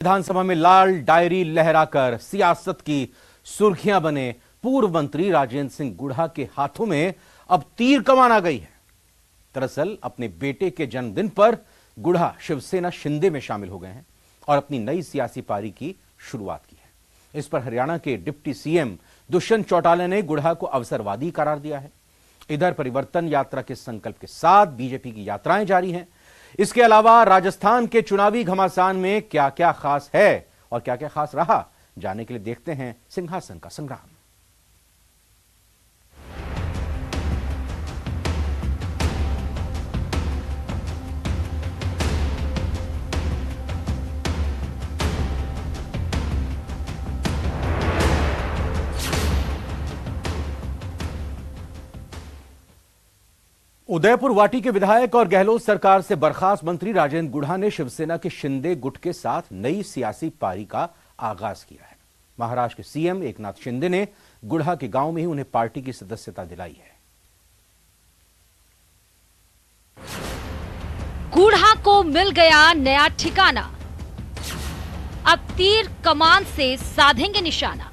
विधानसभा में लाल डायरी लहराकर सियासत की सुर्खियां बने पूर्व मंत्री राजेंद्र सिंह गुढ़ा के हाथों में अब तीर कमान आ गई है। दरअसल अपने बेटे के जन्मदिन पर गुढ़ा शिवसेना शिंदे में शामिल हो गए हैं और अपनी नई सियासी पारी की शुरुआत की है। इस पर हरियाणा के डिप्टी सीएम दुष्यंत चौटाला ने गुढ़ा को अवसरवादी करार दिया है। इधर परिवर्तन यात्रा के संकल्प के साथ बीजेपी की यात्राएं जारी हैं। इसके अलावा राजस्थान के चुनावी घमासान में क्या क्या खास है और क्या क्या खास रहा, जानने के लिए देखते हैं सिंहासन का संग्राम। उदयपुर वाटी के विधायक और गहलोत सरकार से बर्खास्त मंत्री राजेंद्र गुढ़ा ने शिवसेना के शिंदे गुट के साथ नई सियासी पारी का आगाज किया है। महाराष्ट्र के सीएम एकनाथ शिंदे ने गुढ़ा के गांव में ही उन्हें पार्टी की सदस्यता दिलाई है। गुढ़ा को मिल गया नया ठिकाना, अब तीर कमान से साधेंगे निशाना।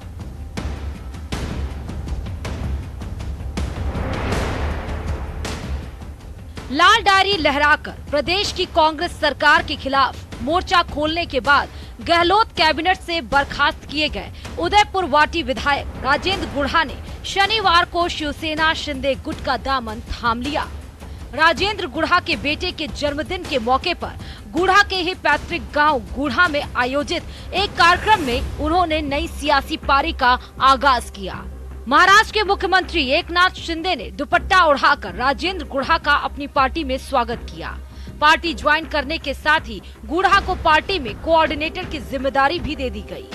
लाल डायरी लहराकर प्रदेश की कांग्रेस सरकार के खिलाफ मोर्चा खोलने के बाद गहलोत कैबिनेट से बर्खास्त किए गए उदयपुर वाटी विधायक राजेंद्र गुढ़ा ने शनिवार को शिवसेना शिंदे गुट का दामन थाम लिया। राजेंद्र गुढ़ा के बेटे के जन्मदिन के मौके पर गुढ़ा के ही पैतृक गांव गुढ़ा में आयोजित एक कार्यक्रम में उन्होंने नई सियासी पारी का आगाज किया। महाराष्ट्र के मुख्यमंत्री एकनाथ शिंदे ने दुपट्टा उड़ाकर राजेंद्र गुढ़ा का अपनी पार्टी में स्वागत किया। पार्टी ज्वाइन करने के साथ ही गुढ़ा को पार्टी में कोऑर्डिनेटर की जिम्मेदारी भी दे दी गई।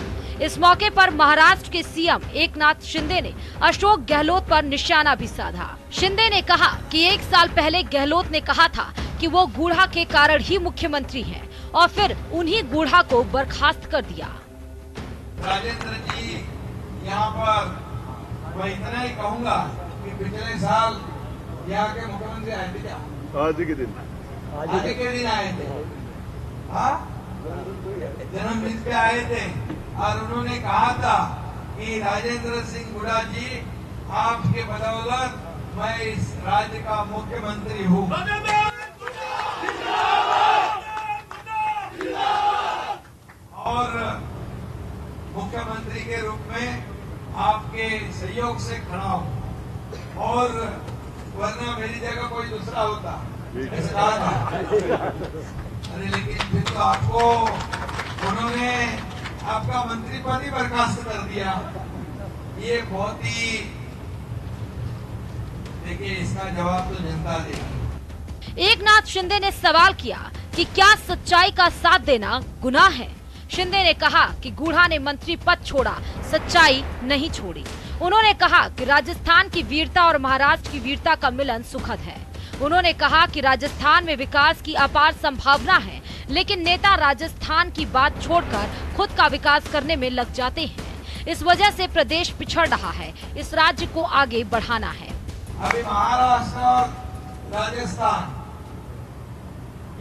इस मौके पर महाराष्ट्र के सीएम एकनाथ शिंदे ने अशोक गहलोत पर निशाना भी साधा। शिंदे ने कहा कि 1 साल पहले गहलोत ने कहा था कि वो गुढ़ा के कारण ही मुख्यमंत्री हैं और फिर उन्हीं गुढ़ा को बर्खास्त कर दिया। राजेंद्र जी यहाँ पर मैं इतना ही कहूँगा कि पिछले साल यहाँ के मुख्यमंत्री आए थे क्या? आज के दिन आए थे। हाँ, जन्मदिन पे आए थे और उन्होंने कहा था कि राजेंद्र सिंह गुढ़ा जी आपके बदौलत मैं इस राज्य का मुख्यमंत्री हूँ और मुख्यमंत्री के रूप में आपके सहयोग से खड़ा हूं और वरना मेरी जगह कोई दूसरा होता। अरे लेकिन फिर तो आपको उन्होंने आपका मंत्री पद ही बर्खास्त कर दिया। ये बहुत ही, देखिए इसका जवाब तो जनता देगी। एकनाथ शिंदे ने सवाल किया कि क्या सच्चाई का साथ देना गुनाह है। शिंदे ने कहा कि गुढ़ा ने मंत्री पद छोड़ा, सच्चाई नहीं छोड़ी। उन्होंने कहा कि राजस्थान की वीरता और महाराष्ट्र की वीरता का मिलन सुखद है। उन्होंने कहा कि राजस्थान में विकास की अपार संभावना है, लेकिन नेता राजस्थान की बात छोड़कर खुद का विकास करने में लग जाते हैं। इस वजह से प्रदेश पिछड़ रहा है, इस राज्य को आगे बढ़ाना है। अभी महाराष्ट्र और राजस्थान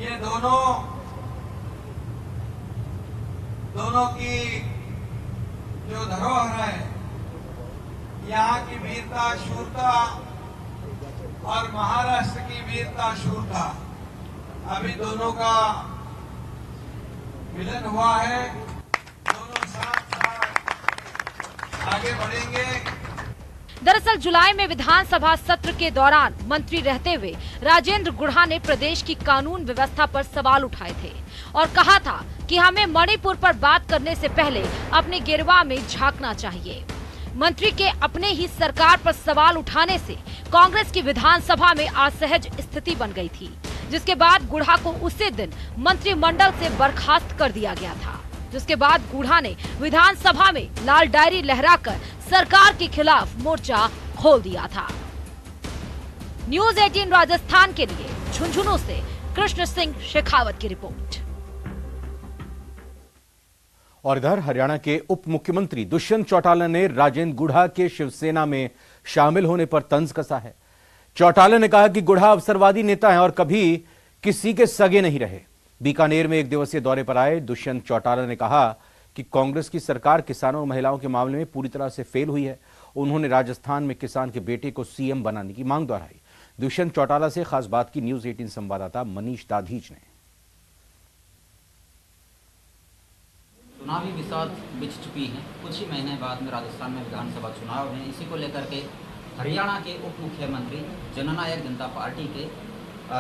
ये दोनों की जो धरोहर है, यहाँ की वीरता शूरता और महाराष्ट्र की वीरता शूरता, अभी दोनों का मिलन हुआ है। दोनों साथ आगे बढ़ेंगे। दरअसल जुलाई में विधानसभा सत्र के दौरान मंत्री रहते हुए राजेंद्र गुढ़ा ने प्रदेश की कानून व्यवस्था पर सवाल उठाए थे और कहा था कि हमें मणिपुर पर बात करने से पहले अपने गिरवा में झांकना चाहिए। मंत्री के अपने ही सरकार पर सवाल उठाने से कांग्रेस की विधानसभा में असहज स्थिति बन गई थी, जिसके बाद गुढ़ा को उसी दिन मंत्रिमंडल से बर्खास्त कर दिया गया था। जिसके बाद गुढ़ा ने विधानसभा में लाल डायरी लहराकर सरकार के खिलाफ मोर्चा खोल दिया था। न्यूज़ 18 राजस्थान के लिए झुंझुनू से कृष्ण सिंह शेखावत की रिपोर्ट। और इधर हरियाणा के उप मुख्यमंत्री दुष्यंत चौटाला ने राजेंद्र गुढ़ा के शिवसेना में शामिल होने पर तंज कसा है। चौटाला ने कहा कि गुढ़ा अवसरवादी नेता हैं और कभी किसी के सगे नहीं रहे। बीकानेर में एक दिवसीय दौरे पर आए दुष्यंत चौटाला ने कहा कि कांग्रेस की सरकार किसानों और महिलाओं के मामले में पूरी तरह से फेल हुई है। उन्होंने राजस्थान में किसान के बेटे को सीएम बनाने की मांग दोहराई। दुष्यंत चौटाला से खास बात की न्यूज 18 संवाददाता मनीष दाधीच ने। चुनावी बिसात बिछ चुकी हैं। कुछ ही महीने बाद में राजस्थान में विधानसभा चुनाव हैं। इसी को लेकर के हरियाणा के उप मुख्यमंत्री जननायक जनता पार्टी के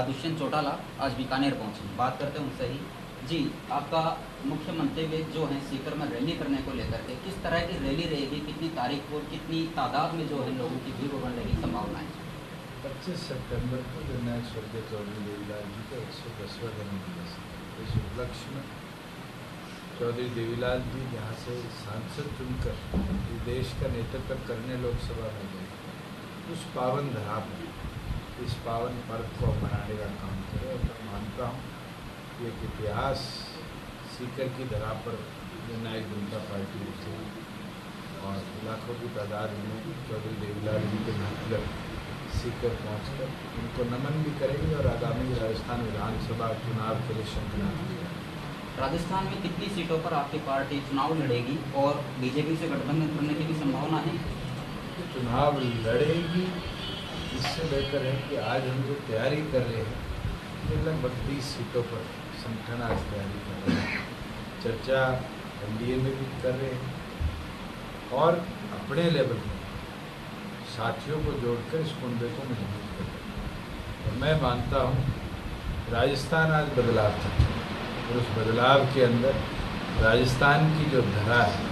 दुष्यंत चौटाला आज बीकानेर पहुंचे। बात करते हैं उनसे ही। जी, आपका मुख्य मंतव्य जो है सीकर में रैली करने को लेकर के, किस तरह की रैली रहेगी, कितनी तारीख को, कितनी तादाद में जो है लोगों की भीड़ उमड़ने की संभावना है? 25 सितंबर को जननायक स्वर्गीय चौधरी देवीलाल जी का 110वां जन्मदिवस है। इस उपलक्ष्य में चौधरी देवीलाल जी यहाँ से सांसद चुनकर देश का नेतृत्व करने लोकसभा में गए, उस पावन धरा पर इस पावन पर्व को मनाने का काम करें। और मैं मानता हूँ कि एक इतिहास सीकर की धरा पर जननायक जनता पार्टी उठे और लाखों की तादाद में चौधरी देवीलाल जी के मतलब सीकर पहुँचकर उनको नमन भी करेंगे और आगामी राजस्थान विधानसभा चुनाव के लिए शंखनाद करेंगे। राजस्थान में कितनी सीटों पर आपकी पार्टी चुनाव लड़ेगी और बीजेपी से गठबंधन करने की भी संभावना है? चुनाव लड़ेगी, इससे बेहतर है कि आज हम जो तैयारी कर रहे हैं ये लगभग 30 सीटों पर संगठन आज तैयारी कर रहे हैं। चर्चा एनडीए में भी कर रहे हैं और अपने लेवल में साथियों को जोड़कर इस कुंबे को मजबूत कर रहे हैं। और मैं मानता हूँ राजस्थान आज बदलाव था और उस बदलाव के अंदर राजस्थान की जो धरा है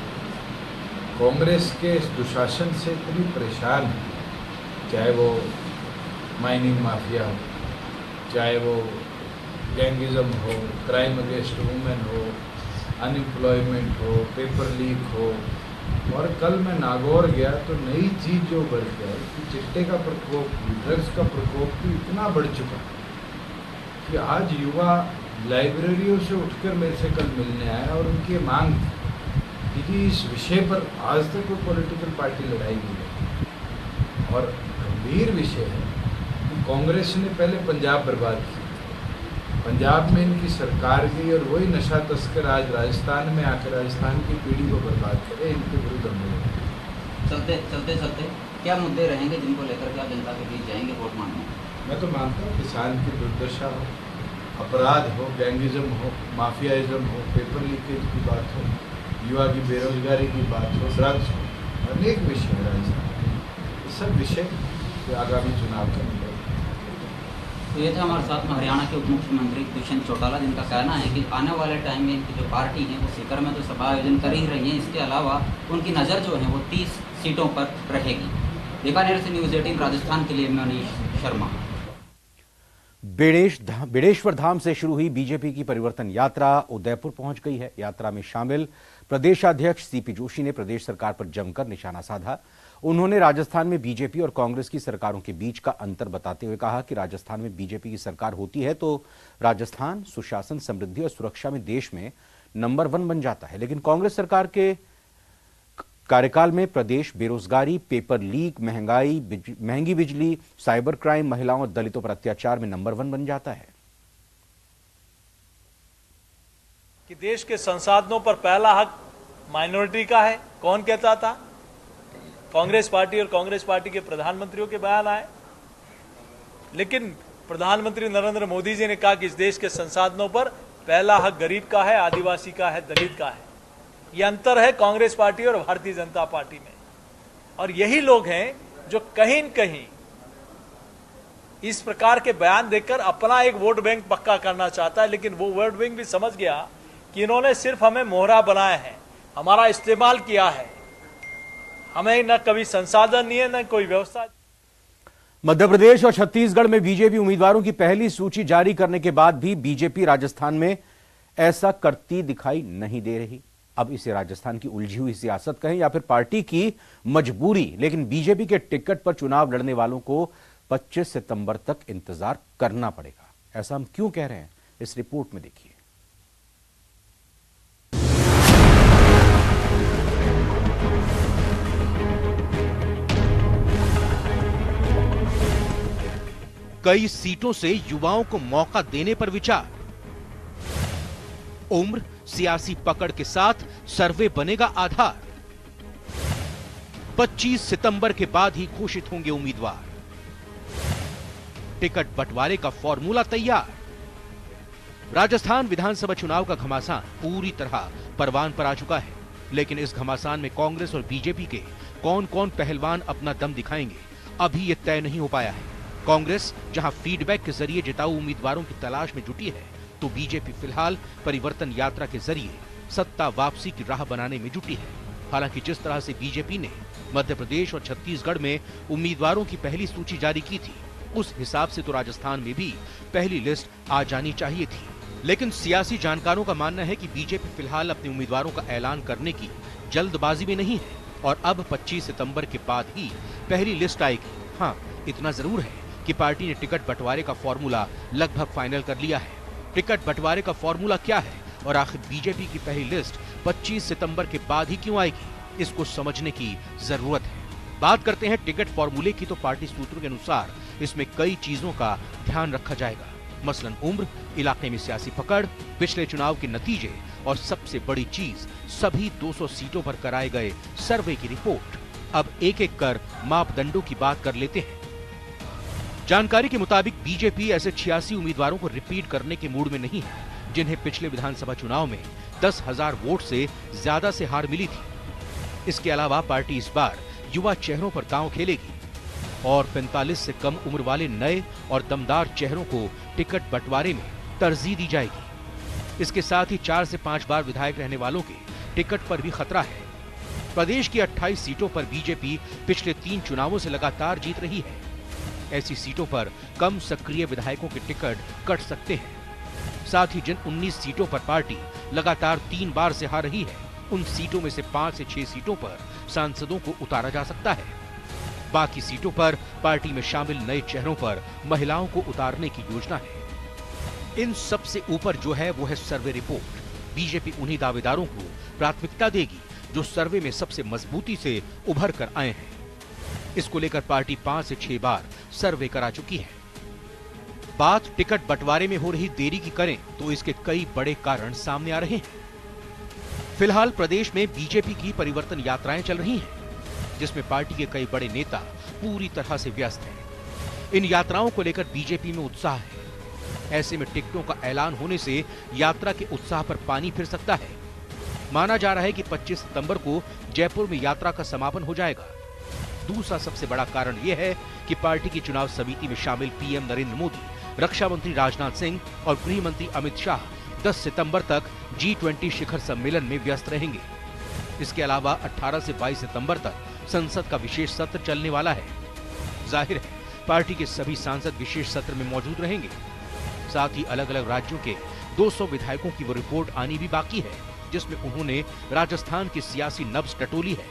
कांग्रेस के इस दुशासन से इतनी परेशान है, चाहे वो माइनिंग माफिया हो, चाहे वो गैंगिज्म हो, क्राइम अगेंस्ट वुमेन हो, अनएम्प्लॉयमेंट हो, पेपर लीक हो। और कल मैं नागौर गया तो नई चीज़ जो बढ़ गया कि चिट्टे का प्रकोप, ड्रग्स का प्रकोप भी इतना बढ़ चुका कि आज युवा लाइब्रेरियों से उठकर मेरे से कल मिलने आए और उनकी मांग थी कि इस विषय पर आज तक कोई पॉलिटिकल पार्टी लड़ाई नहीं लड़ी। और गंभीर विषय है कि कांग्रेस ने पहले पंजाब बर्बाद किया, पंजाब में इनकी सरकार गई और वही नशा तस्कर आज राजस्थान में आकर राजस्थान की पीढ़ी को बर्बाद करे। इनके विरुद्ध हम चलते क्या मुद्दे रहेंगे जिनको लेकर के आप जनता के बीच जाएंगे वोट मांगने? मैं तो मानता हूँ किसान की दुर्दशा हो, अपराध हो, गैंगिज्म हो, माफियाइज्म हो, पेपर लीकेज की बात हो, युवा की बेरोजगारी की बात हो, ड्रग्स हो, अनेक विषय है राजस्थान। ये सब विषय आगामी चुनाव का मुद्दा। तो ये थे हमारे साथ में हरियाणा के उप मुख्यमंत्री दुष्यंत चौटाला, जिनका कहना है कि आने वाले टाइम में इनकी जो पार्टी है वो सीकर में तो सभा आयोजन कर ही रही है, इसके अलावा उनकी नज़र जो है वो 30 सीटों पर रहेगी। बीकानेर से न्यूज़ 18 राजस्थान के लिए मनीष शर्मा। बेड़ेश्वर धाम से शुरू हुई बीजेपी की परिवर्तन यात्रा उदयपुर पहुंच गई है। यात्रा में शामिल प्रदेशाध्यक्ष सीपी जोशी ने प्रदेश सरकार पर जमकर निशाना साधा। उन्होंने राजस्थान में बीजेपी और कांग्रेस की सरकारों के बीच का अंतर बताते हुए कहा कि राजस्थान में बीजेपी की सरकार होती है तो राजस्थान सुशासन, समृद्धि और सुरक्षा में देश में नंबर 1 बन जाता है, लेकिन कांग्रेस सरकार के कार्यकाल में प्रदेश बेरोजगारी, पेपर लीक, महंगी बिजली, साइबर क्राइम, महिलाओं और दलितों पर अत्याचार में नंबर 1 बन जाता है। कि देश के संसाधनों पर पहला हक माइनॉरिटी का है, कौन कहता था? कांग्रेस पार्टी और कांग्रेस पार्टी के प्रधानमंत्रियों के बयान आए। लेकिन प्रधानमंत्री नरेंद्र मोदी जी ने कहा कि इस देश के संसाधनों पर पहला हक गरीब का है, आदिवासी का है, दलित का है। यह अंतर है कांग्रेस पार्टी और भारतीय जनता पार्टी में। और यही लोग हैं जो कहीं न कहीं इस प्रकार के बयान देकर अपना एक वोट बैंक पक्का करना चाहता है, लेकिन वो वोट बैंक भी समझ गया कि इन्होंने सिर्फ हमें मोहरा बनाया है, हमारा इस्तेमाल किया है, हमें न कभी संसाधन नहीं है, न कोई व्यवस्था। मध्य प्रदेश और छत्तीसगढ़ में बीजेपी उम्मीदवारों की पहली सूची जारी करने के बाद भी बीजेपी राजस्थान में ऐसा करती दिखाई नहीं दे रही। अब इसे राजस्थान की उलझी हुई सियासत कहें या फिर पार्टी की मजबूरी, लेकिन बीजेपी के टिकट पर चुनाव लड़ने वालों को 25 सितंबर तक इंतजार करना पड़ेगा। ऐसा हम क्यों कह रहे हैं, इस रिपोर्ट में देखिए। कई सीटों से युवाओं को मौका देने पर विचार। उम्र, सियासी पकड़ के साथ सर्वे बनेगा आधार। 25 सितंबर के बाद ही घोषित होंगे उम्मीदवार। टिकट बंटवारे का फॉर्मूला तैयार। राजस्थान विधानसभा चुनाव का घमासान पूरी तरह परवान पर आ चुका है, लेकिन इस घमासान में कांग्रेस और बीजेपी के कौन कौन पहलवान अपना दम दिखाएंगे, अभी यह तय नहीं हो पाया है। कांग्रेस जहां फीडबैक के जरिए जिताऊ उम्मीदवारों की तलाश में जुटी है, तो बीजेपी फिलहाल परिवर्तन यात्रा के जरिए सत्ता वापसी की राह बनाने में जुटी है। हालांकि जिस तरह से बीजेपी ने मध्य प्रदेश और छत्तीसगढ़ में उम्मीदवारों की पहली सूची जारी की थी, उस हिसाब से तो राजस्थान में भी पहली लिस्ट आ जानी चाहिए थी। लेकिन सियासी जानकारों का मानना है कि बीजेपी फिलहाल अपने उम्मीदवारों का ऐलान करने की जल्दबाजी में नहीं है और अब 25 सितंबर के बाद ही पहली लिस्ट आएगी। हाँ, इतना जरूर है कि पार्टी ने टिकट बंटवारे का फॉर्मूला लगभग फाइनल कर लिया है। टिकट बंटवारे का फॉर्मूला क्या है और आखिर बीजेपी की पहली लिस्ट 25 सितंबर के बाद ही क्यों आएगी, इसको समझने की जरूरत है। बात करते हैं टिकट फॉर्मूले की, तो पार्टी सूत्रों के अनुसार इसमें कई चीजों का ध्यान रखा जाएगा। मसलन उम्र, इलाके में सियासी पकड़, पिछले चुनाव के नतीजे और सबसे बड़ी चीज सभी 200 सीटों पर कराए गए सर्वे की रिपोर्ट। अब एक एक कर मापदंडों की बात कर लेते हैं। जानकारी के मुताबिक बीजेपी ऐसे 86 उम्मीदवारों को रिपीट करने के मूड में नहीं है जिन्हें पिछले विधानसभा चुनाव में 10,000 वोट से ज्यादा से हार मिली थी। इसके अलावा पार्टी इस बार युवा चेहरों पर दांव खेलेगी और 45 से कम उम्र वाले नए और दमदार चेहरों को टिकट बंटवारे में तरजीह दी जाएगी। इसके साथ ही 4 से 5 बार विधायक रहने वालों के टिकट पर भी खतरा है। प्रदेश की 28 सीटों पर बीजेपी पिछले 3 चुनावों से लगातार जीत रही है। ऐसी सीटों पर कम सक्रिय विधायकों के टिकट कट सकते हैं। साथ ही जिन 19 सीटों पर पार्टी लगातार 3 बार से हार रही है, उन सीटों में से 5 से 6 सीटों पर सांसदों को उतारा जा सकता है। बाकी सीटों पर पार्टी में शामिल नए चेहरों पर महिलाओं को उतारने की योजना है। इन सबसे ऊपर जो है वो है सर्वे रिपोर्ट। बीजेपी उन्हीं दावेदारों को प्राथमिकता देगी जो सर्वे में सबसे मजबूती से उभर कर आए हैं। इसको लेकर पार्टी 5 से 6 बार सर्वे करा चुकी है। बात टिकट बंटवारे में हो रही देरी की करें तो इसके कई बड़े कारण सामने आ रहे हैं। फिलहाल प्रदेश में बीजेपी की परिवर्तन यात्राएं चल रही हैं, जिसमें पार्टी के कई बड़े नेता पूरी तरह से व्यस्त हैं। इन यात्राओं को लेकर बीजेपी में उत्साह है। ऐसे में टिकटों का ऐलान होने से यात्रा के उत्साह पर पानी फिर सकता है। माना जा रहा है कि 25 सितंबर को जयपुर में यात्रा का समापन हो जाएगा। दूसरा सबसे बड़ा कारण यह है कि पार्टी की चुनाव समिति में शामिल पीएम नरेंद्र मोदी, रक्षा मंत्री राजनाथ सिंह और गृह मंत्री अमित शाह 10 सितंबर तक G20 शिखर सम्मेलन में व्यस्त रहेंगे। इसके अलावा 18 से 22 सितंबर तक संसद का विशेष सत्र चलने वाला है। जाहिर है पार्टी के सभी सांसद विशेष सत्र में मौजूद रहेंगे। साथ ही अलग अलग राज्यों के 200 विधायकों की वो रिपोर्ट आनी भी बाकी है, जिसमें उन्होंने राजस्थान की सियासी नब्ज टटोली है।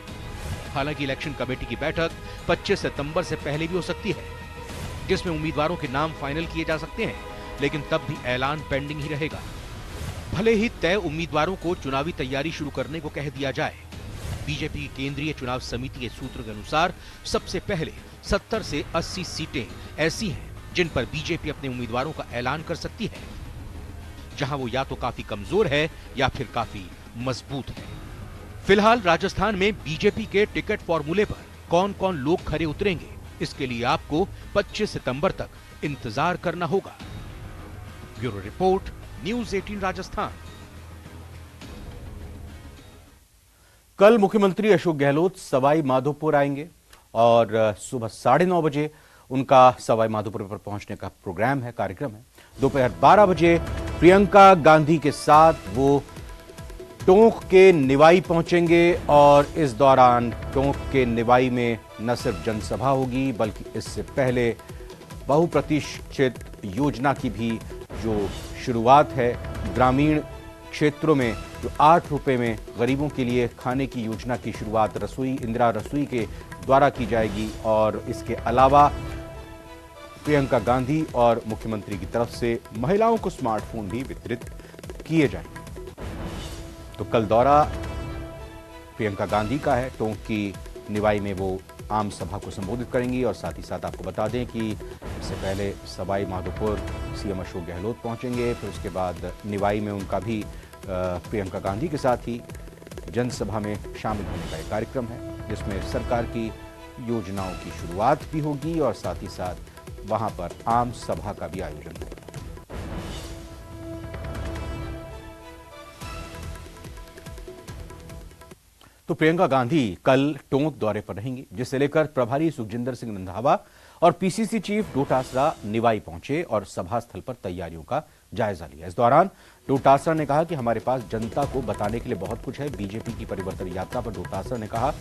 हालांकि इलेक्शन कमेटी की बैठक 25 सितंबर से पहले भी हो सकती है, जिसमें उम्मीदवारों के नाम फाइनल किए जा सकते हैं, लेकिन तब भी ऐलान पेंडिंग ही रहेगा। भले ही तय उम्मीदवारों को चुनावी तैयारी शुरू करने को कह दिया जाए, बीजेपी की केंद्रीय चुनाव समिति के सूत्रों के अनुसार सबसे पहले 70 से 80 सीटें ऐसी हैं जिन पर बीजेपी अपने उम्मीदवारों का ऐलान कर सकती है, जहां वो या तो काफी कमजोर है या फिर काफी मजबूत है। फिलहाल राजस्थान में बीजेपी के टिकट फॉर्मूले पर कौन कौन लोग खरे उतरेंगे, इसके लिए आपको 25 सितंबर तक इंतजार करना होगा। Bureau report, news 18 Rajasthan. कल मुख्यमंत्री अशोक गहलोत सवाई माधोपुर आएंगे और सुबह 9:30 बजे उनका सवाई माधोपुर पर पहुंचने का कार्यक्रम है। दोपहर 12 बजे प्रियंका गांधी के साथ वो टोंक के निवाई पहुंचेंगे और इस दौरान टोंक के निवाई में न सिर्फ जनसभा होगी बल्कि इससे पहले बहुप्रतीक्षित योजना की भी जो शुरुआत है, ग्रामीण क्षेत्रों में जो 8 रुपए में गरीबों के लिए खाने की योजना की शुरुआत इंदिरा रसोई के द्वारा की जाएगी और इसके अलावा प्रियंका गांधी और मुख्यमंत्री की तरफ से महिलाओं को स्मार्टफोन भी वितरित किए जाएंगे। तो कल दौरा प्रियंका गांधी का है। टोंक की निवाई में वो आम सभा को संबोधित करेंगी और साथ ही साथ आपको बता दें कि इससे पहले सवाई माधोपुर सीएम अशोक गहलोत पहुंचेंगे, फिर उसके बाद निवाई में उनका भी प्रियंका गांधी के साथ ही जनसभा में शामिल होने का एक कार्यक्रम है, जिसमें सरकार की योजनाओं की शुरुआत भी होगी और साथ ही साथ वहां पर आम सभा का भी आयोजन होगा। तो प्रियंका गांधी कल टोंक दौरे पर रहेंगी, जिसे लेकर प्रभारी सुखजिंदर सिंह रंधावा और पीसीसी चीफ डोटासरा निवाई पहुंचे और सभा स्थल पर तैयारियों का जायजा लिया। इस दौरान डोटासरा ने कहा कि हमारे पास जनता को बताने के लिए बहुत कुछ है। बीजेपी की परिवर्तन यात्रा पर डोटासरा ने कहा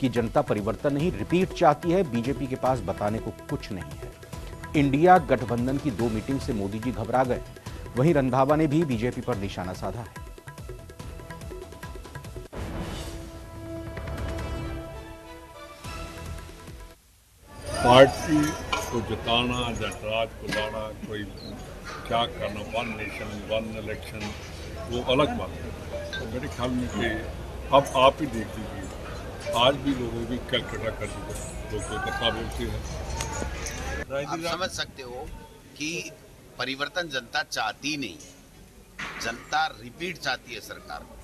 कि जनता परिवर्तन नहीं, रिपीट चाहती है। बीजेपी के पास बताने को कुछ नहीं है। इंडिया गठबंधन की 2 मीटिंग से मोदी जी घबरा गए। वहीं रंधावा ने भी बीजेपी पर निशाना साधा है। पार्टी को जिताना, नटराज को लाना, कोई क्या करना, 1 नेशन 1 इलेक्शन, वो अलग बात है। तो मेरे ख्याल में कि अब आप ही देख लीजिए, आज भी लोगों की कैलकुलेटर कर दी, लोग कितना बोलते हैं। आप समझ सकते हो कि परिवर्तन जनता चाहती नहीं, जनता रिपीट चाहती है सरकार को,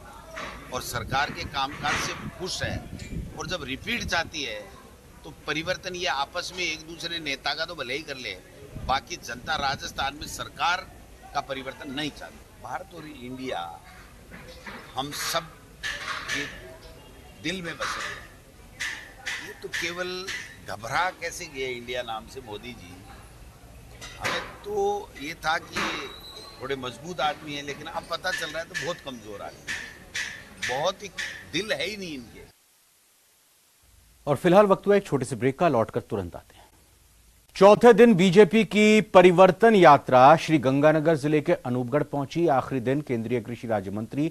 और सरकार के कामकाज से खुश है। और जब रिपीट चाहती है तो परिवर्तन ये आपस में एक दूसरे नेता का तो भले ही कर ले, बाकी जनता राजस्थान में सरकार का परिवर्तन नहीं चाहती। भारत और इंडिया हम सब के दिल में बसे हैं। ये तो केवल घबरा कैसे गए इंडिया नाम से मोदी जी। हमें तो ये था कि थोड़े मजबूत आदमी हैं, लेकिन अब पता चल रहा है तो बहुत कमजोर आदमी, बहुत ही दिल है ही नहीं इनके। और फिलहाल वक्त हुआ एक छोटे से ब्रेक का, लौटकर तुरंत आते हैं। चौथे दिन बीजेपी की परिवर्तन यात्रा श्री गंगानगर जिले के अनूपगढ़ पहुंची। आखिरी दिन केंद्रीय कृषि राज्य मंत्री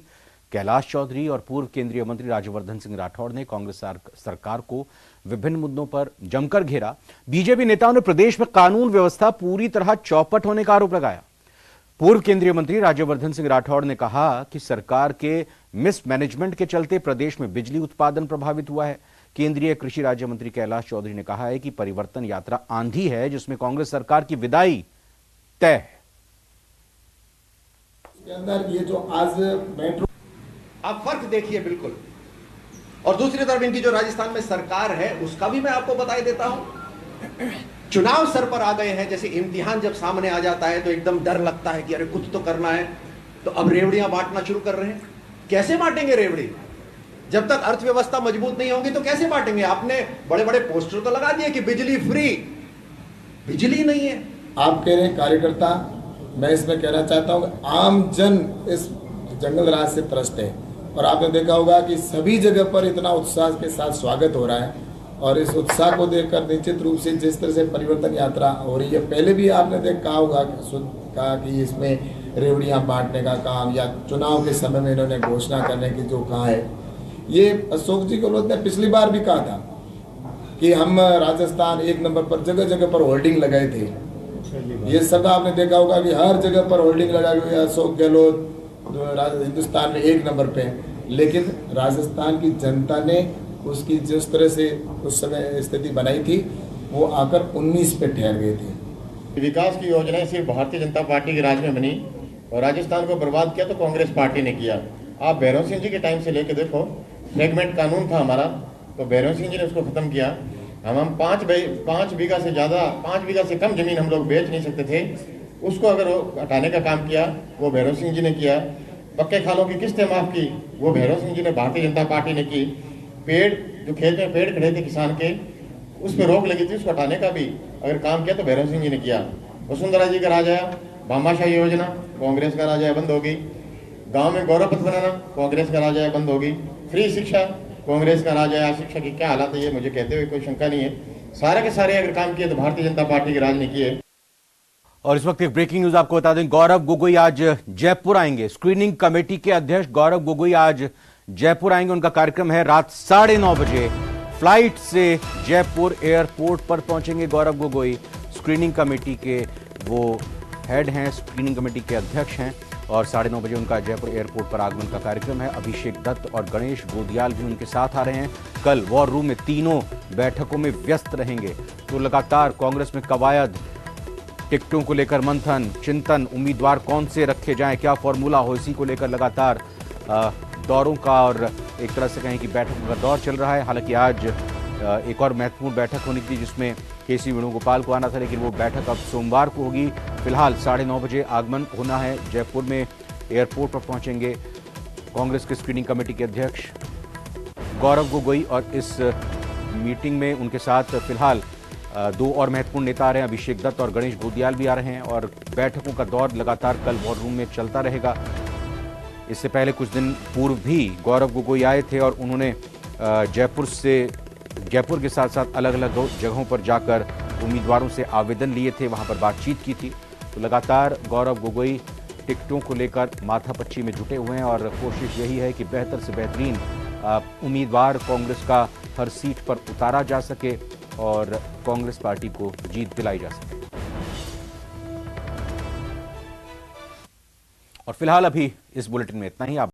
कैलाश चौधरी और पूर्व केंद्रीय मंत्री राज्यवर्धन सिंह राठौड़ ने कांग्रेस सरकार को विभिन्न मुद्दों पर जमकर घेरा। बीजेपी नेताओं ने प्रदेश में कानून व्यवस्था पूरी तरह चौपट होने का आरोप लगाया। पूर्व केंद्रीय मंत्री राज्यवर्धन सिंह राठौड़ ने कहा कि सरकार के मिसमैनेजमेंट के चलते प्रदेश में बिजली उत्पादन प्रभावित हुआ है। केंद्रीय कृषि राज्य मंत्री कैलाश चौधरी ने कहा है कि परिवर्तन यात्रा आंधी है, जिसमें कांग्रेस सरकार की विदाई तय है। इसके अंदर ये जो आज मेट्रो, आप फर्क देखिए बिल्कुल। और दूसरी तरफ इनकी जो राजस्थान में सरकार है उसका भी मैं आपको बताई देता हूं। चुनाव सर पर आ गए हैं, जैसे इम्तिहान जब सामने आ जाता है तो एकदम डर लगता है कि अरे कुछ तो करना है, तो अब रेवड़ियां बांटना शुरू कर रहे हैं। कैसे बांटेंगे रेवड़ी? जब तक अर्थव्यवस्था मजबूत नहीं होगी तो कैसे बांटेंगे? आपने बड़े बड़े पोस्टर तो लगा दिए कि बिजली फ्री, बिजली नहीं है। आप कह रहे हैं कार्यकर्ता, मैं इसमें कहना चाहता हूं आम जन इस जंगल राज से त्रस्त है, और आपने देखा होगा कि सभी जगह पर इतना उत्साह के साथ स्वागत हो रहा है, और इस उत्साह को देखकर निश्चित रूप से जिस तरह से परिवर्तन यात्रा हो रही है, पहले भी आपने देखा होगा कहा कि इसमें रेवड़ियां बांटने का काम या चुनाव के समय में इन्होंने घोषणा करने की जो कहा है, ये अशोक जी गहलोत ने पिछली बार भी कहा था कि हम राजस्थान 1 नंबर पर जगह जगह पर होल्डिंग लगाए थे। ये सब आपने देखा होगा कि हर जगह पर होल्डिंग लगाई हुई है, अशोक गहलोत हिंदुस्तान में 1 नंबर पे। लेकिन राजस्थान की जनता ने उसकी जिस तरह से उस समय स्थिति बनाई थी, वो आकर 19 पे ठहर गए थे। विकास की योजनाएं सिर्फ भारतीय जनता पार्टी के राज में बनी और राजस्थान को बर्बाद किया तो कांग्रेस पार्टी ने किया। आप भैरव सिंह जी के टाइम से लेके देखो, फ्रेगमेंट कानून था हमारा, तो भैरव सिंह जी ने उसको खत्म किया। हम 5 बीघा से ज़्यादा, 5 बीघा से कम जमीन हम लोग बेच नहीं सकते थे, उसको अगर हटाने का काम किया वो भैरव सिंह जी ने किया। पक्के खालों की किस्तें माफ की, वो भैरव सिंह जी ने, भारतीय जनता पार्टी ने की। पेड़ जो खेत में पेड़ खड़े थे किसान के, उस पर रोक लगी थी, उसको हटाने का भी अगर काम किया तो भैरव सिंह जी ने किया। वसुंधरा जी का राज आया, भामाशाही योजना कांग्रेस का राज आया, बंद होगी। गांव में गौरव पथ बनाना कांग्रेस का राज आया, बंद होगी। फ्री शिक्षा कांग्रेस का राज आया। शिक्षा की क्या हालत है ये मुझे कहते हुए कोई शंका नहीं है। सारे के सारे अगर काम किए तो भारतीय जनता पार्टी के राज ने किए। और इस वक्त एक ब्रेकिंग न्यूज आपको बता दें, गौरव गोगोई आज जयपुर आएंगे। स्क्रीनिंग कमेटी के अध्यक्ष गौरव गोगोई आज जयपुर आएंगे। उनका कार्यक्रम है रात 9:30 बजे। फ्लाइट से जयपुर एयरपोर्ट पर पहुंचेंगे गौरव गोगोई। स्क्रीनिंग कमेटी के वो हेड हैं, स्क्रीनिंग कमेटी के अध्यक्ष हैं, और 9:30 बजे उनका जयपुर एयरपोर्ट पर आगमन का कार्यक्रम है। अभिषेक दत्त और गणेश गोदियाल भी उनके साथ आ रहे हैं। कल वॉर रूम में तीनों बैठकों में व्यस्त रहेंगे। तो लगातार कांग्रेस में कवायद, टिकटों को लेकर मंथन, चिंतन, उम्मीदवार कौन से रखे जाएं, क्या फॉर्मूला हो, इसी को लेकर लगातार दौरों का और एक तरह से कहें कि बैठकों का दौर चल रहा है। हालांकि आज एक और महत्वपूर्ण बैठक होनी थी जिसमें केसी वेणुगोपाल को आना था, लेकिन वो बैठक अब सोमवार को होगी। फिलहाल 9:30 बजे आगमन होना है। जयपुर में एयरपोर्ट पर पहुंचेंगे कांग्रेस के स्क्रीनिंग कमेटी के अध्यक्ष गौरव गोगोई और इस मीटिंग में उनके साथ फिलहाल दो और महत्वपूर्ण नेता आ रहे हैं, अभिषेक दत्त और गणेश गोदियाल भी आ रहे हैं और बैठकों का दौर लगातार कल वॉर रूम में चलता रहेगा। इससे पहले कुछ दिन पूर्व भी गौरव गोगोई आए थे और उन्होंने जयपुर के साथ साथ अलग अलग जगहों पर जाकर उम्मीदवारों से आवेदन लिए थे, वहां पर बातचीत की थी। तो लगातार गौरव गोगोई टिकटों को लेकर माथापच्ची में जुटे हुए हैं और कोशिश यही है कि बेहतर से बेहतरीन उम्मीदवार कांग्रेस का हर सीट पर उतारा जा सके और कांग्रेस पार्टी को जीत दिलाई जा सके। और फिलहाल अभी इस बुलेटिन में इतना ही। आप